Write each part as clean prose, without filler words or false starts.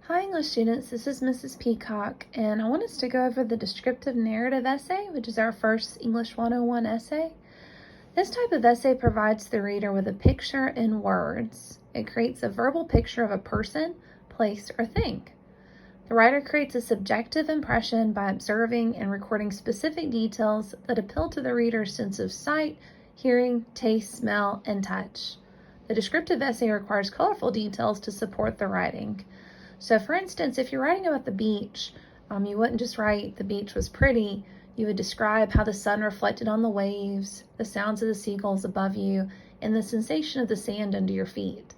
Hi English students, this is Mrs. Peacock, and I want us to go over the descriptive narrative essay, which is our first English 101 essay. This type of essay provides the reader with a picture in words. It creates a verbal picture of a person, place, or thing. The writer creates a subjective impression by observing and recording specific details that appeal to the reader's sense of sight, hearing, taste, smell, and touch. The descriptive essay requires colorful details to support the writing. So for instance, if you're writing about the beach, you wouldn't just write the beach was pretty. You would describe how the sun reflected on the waves, the sounds of the seagulls above you, and the sensation of the sand under your feet.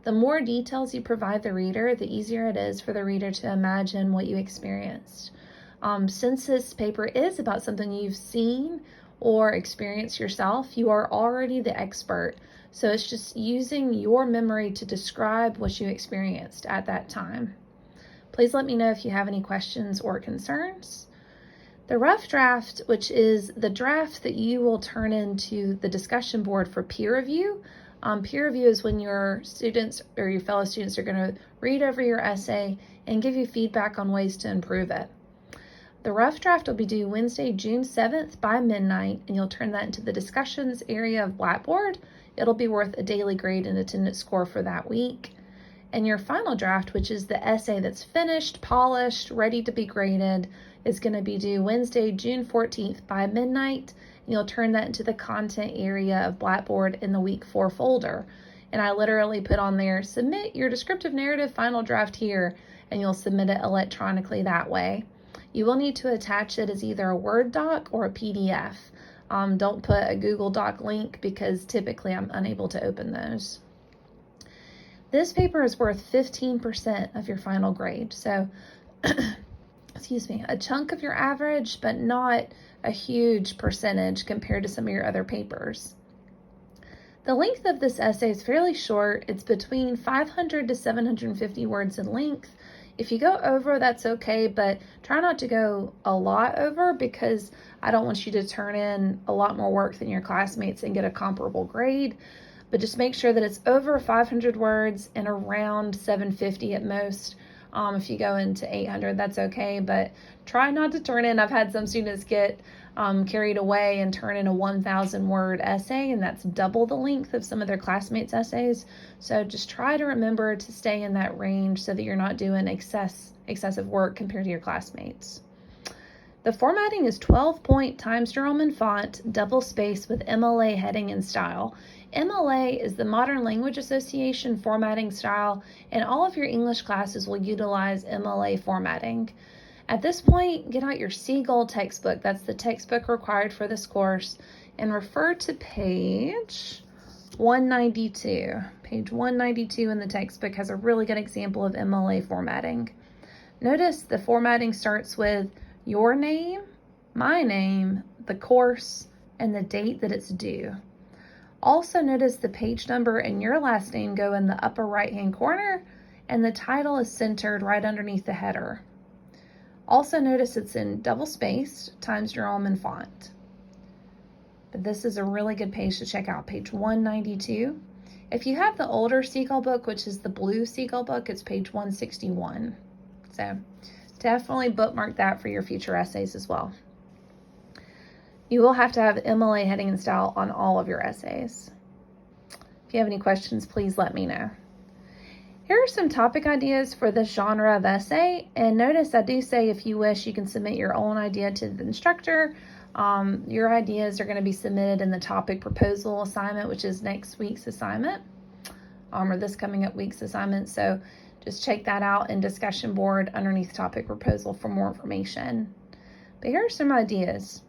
The more details you provide the reader, the easier it is for the reader to imagine what you experienced. Since this paper is about something you've seen or experienced yourself, you are already the expert. So it's just using your memory to describe what you experienced at that time. Please let me know if you have any questions or concerns. The rough draft, which is the draft that you will turn into the discussion board for peer review. Peer review is when your students or your fellow students are going to read over your essay and give you feedback on ways to improve it. The rough draft will be due Wednesday, June 7th by midnight, and you'll turn that into the discussions area of Blackboard. It'll be worth a daily grade and attendance score for that week. And your final draft, which is the essay that's finished, polished, ready to be graded, is going to be due Wednesday, June 14th by midnight. And you'll turn that into the content area of Blackboard in the week 4 folder. And I literally put on there, submit your descriptive narrative final draft here, and you'll submit it electronically that way. You will need to attach it as either a Word doc or a PDF. Don't put a Google Doc link because typically I'm unable to open those. This paper is worth 15% of your final grade. So, excuse me, a chunk of your average, but not a huge percentage compared to some of your other papers. The length of this essay is fairly short. It's between 500 to 750 words in length. If you go over, that's okay, but try not to go a lot over because I don't want you to turn in a lot more work than your classmates and get a comparable grade. But just make sure that it's over 500 words and around 750 at most. If you go into 800, that's okay, but try not to turn in. I've had some students get carried away and turn in a 1,000 word essay, and that's double the length of some of their classmates' essays. So just try to remember to stay in that range so that you're not doing excessive work compared to your classmates. The formatting is 12-point Times New Roman font, double spaced with MLA heading and style. MLA is the Modern Language Association formatting style, and all of your English classes will utilize MLA formatting. At this point, get out your Seagull textbook. That's the textbook required for this course, and refer to page 192. Page 192 in the textbook has a really good example of MLA formatting. Notice the formatting starts with your name, my name, the course, and the date that it's due. Also notice the page number and your last name go in the upper right-hand corner, and the title is centered right underneath the header. Also notice it's in double-spaced Times New Roman font. But this is a really good page to check out, page 192. If you have the older Seagull book, which is the blue Seagull book, it's page 161. So definitely bookmark that for your future essays as well. You will have to have MLA heading and style on all of your essays. If you have any questions, please let me know. Here are some topic ideas for this genre of essay, and notice I do say if you wish, you can submit your own idea to the instructor. Your ideas are going to be submitted in the topic proposal assignment, which is next week's assignment, or this coming up week's assignment. So just check that out in discussion board underneath topic proposal for more information. But here are some ideas.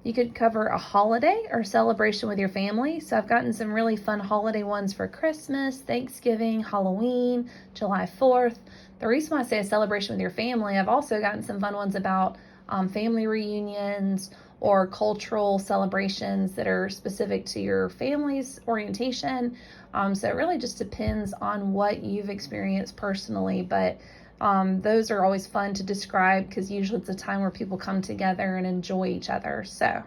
You could cover a holiday or celebration with your family. So I've gotten some really fun holiday ones for Christmas, Thanksgiving, Halloween, July 4th. The reason why I say a celebration with your family, I've also gotten some fun ones about family reunions or cultural celebrations that are specific to your family's orientation. So it really just depends on what you've experienced personally, but those are always fun to describe because usually it's a time where people come together and enjoy each other. So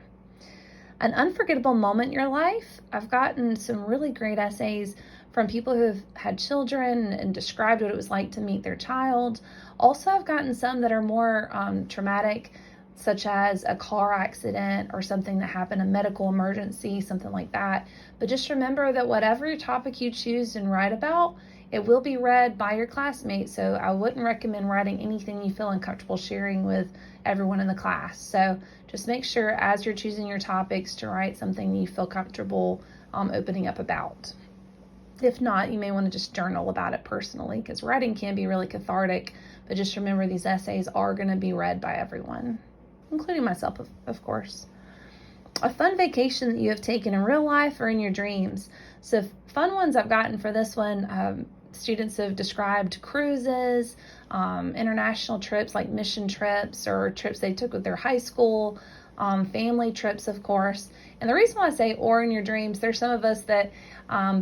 an unforgettable moment in your life. I've gotten some really great essays from people who have had children and described what it was like to meet their child. Also, I've gotten some that are more traumatic, such as a car accident or something that happened, a medical emergency, something like that. But just remember that whatever topic you choose and write about, it will be read by your classmates. So I wouldn't recommend writing anything you feel uncomfortable sharing with everyone in the class. So just make sure as you're choosing your topics to write something you feel comfortable opening up about. If not, you may want to just journal about it personally, because writing can be really cathartic. But just remember, these essays are going to be read by everyone, including myself, of course. A fun vacation that you have taken in real life or in your dreams. So fun ones I've gotten for this one, students have described cruises, international trips like mission trips or trips they took with their high school, family trips, of course. And the reason why I say or in your dreams, there's some of us that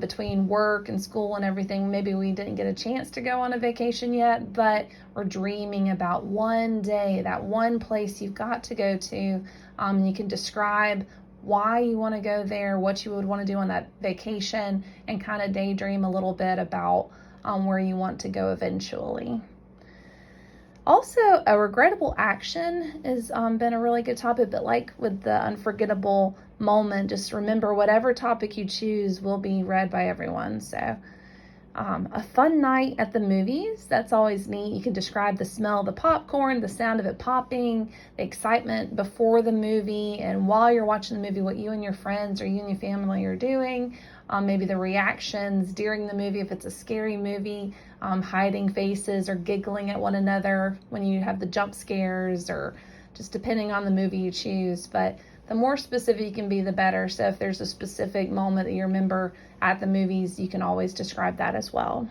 between work and school and everything, maybe we didn't get a chance to go on a vacation yet, but we're dreaming about one day, that one place you've got to go to. You can describe why you want to go there, what you would want to do on that vacation, and kind of daydream a little bit about where you want to go eventually. Also, a regrettable action has been a really good topic, but like with the unforgettable moment, just remember whatever topic you choose will be read by everyone. So a fun night at the movies, that's always neat. You can describe the smell of the popcorn, the sound of it popping, the excitement before the movie, and while you're watching the movie, what you and your friends or you and your family are doing. Maybe the reactions during the movie, if it's a scary movie, hiding faces or giggling at one another when you have the jump scares, or just depending on the movie you choose. But the more specific you can be, the better. So if there's a specific moment that you remember at the movies, you can always describe that as well.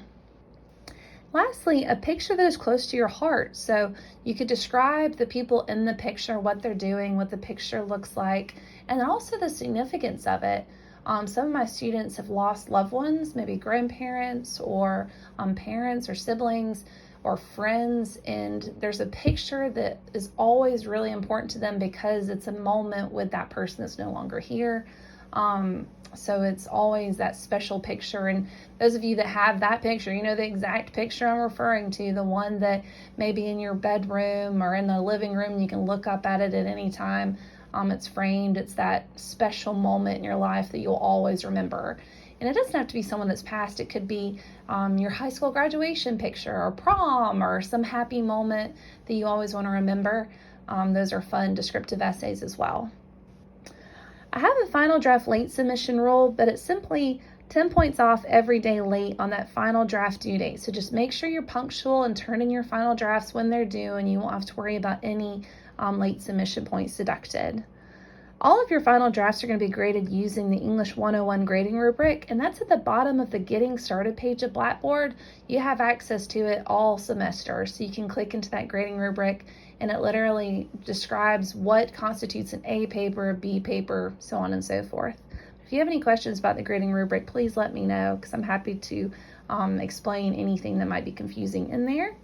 Lastly, a picture that is close to your heart. So you could describe the people in the picture, what they're doing, what the picture looks like, and also the significance of it. Some of my students have lost loved ones, maybe grandparents or parents or siblings or friends, and there's a picture that is always really important to them because it's a moment with that person that's no longer here. So it's always that special picture. And those of you that have that picture, you know the exact picture I'm referring to, the one that may be in your bedroom or in the living room. You can look up at it at any time. It's framed. It's that special moment in your life that you'll always remember. And it doesn't have to be someone that's passed. It could be your high school graduation picture or prom or some happy moment that you always want to remember. Those are fun descriptive essays as well. I have a final draft late submission rule, but it's simply 10 points off every day late on that final draft due date. So just make sure you're punctual and turn in your final drafts when they're due, and you won't have to worry about any late submission points deducted. All of your final drafts are going to be graded using the English 101 grading rubric, and that's at the bottom of the Getting Started page of Blackboard. You have access to it all semester, so you can click into that grading rubric, and it literally describes what constitutes an A paper, a B paper, so on and so forth. If you have any questions about the grading rubric, please let me know, because I'm happy to explain anything that might be confusing in there.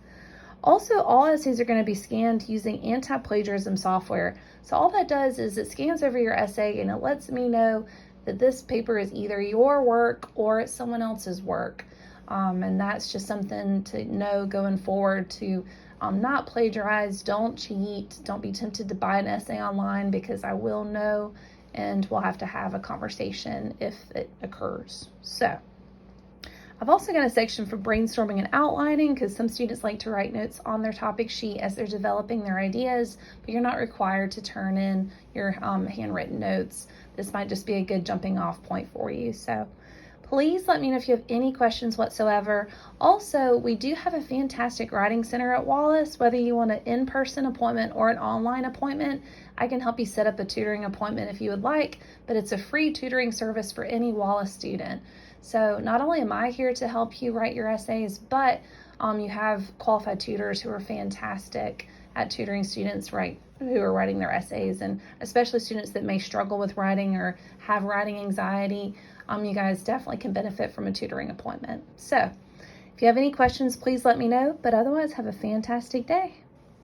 Also, all essays are going to be scanned using anti-plagiarism software. So all that does is it scans over your essay and it lets me know that this paper is either your work or it's someone else's work. And that's just something to know going forward to not plagiarize, don't cheat, don't be tempted to buy an essay online, because I will know and we'll have to have a conversation if it occurs. So I've also got a section for brainstorming and outlining, because some students like to write notes on their topic sheet as they're developing their ideas, but you're not required to turn in your handwritten notes. This might just be a good jumping off point for you. So please let me know if you have any questions whatsoever. Also, we do have a fantastic writing center at Wallace. Whether you want an in-person appointment or an online appointment, I can help you set up a tutoring appointment if you would like, but it's a free tutoring service for any Wallace student. So not only am I here to help you write your essays, but you have qualified tutors who are fantastic at tutoring students who are writing their essays, and especially students that may struggle with writing or have writing anxiety. You guys definitely can benefit from a tutoring appointment. So if you have any questions, please let me know, but otherwise have a fantastic day.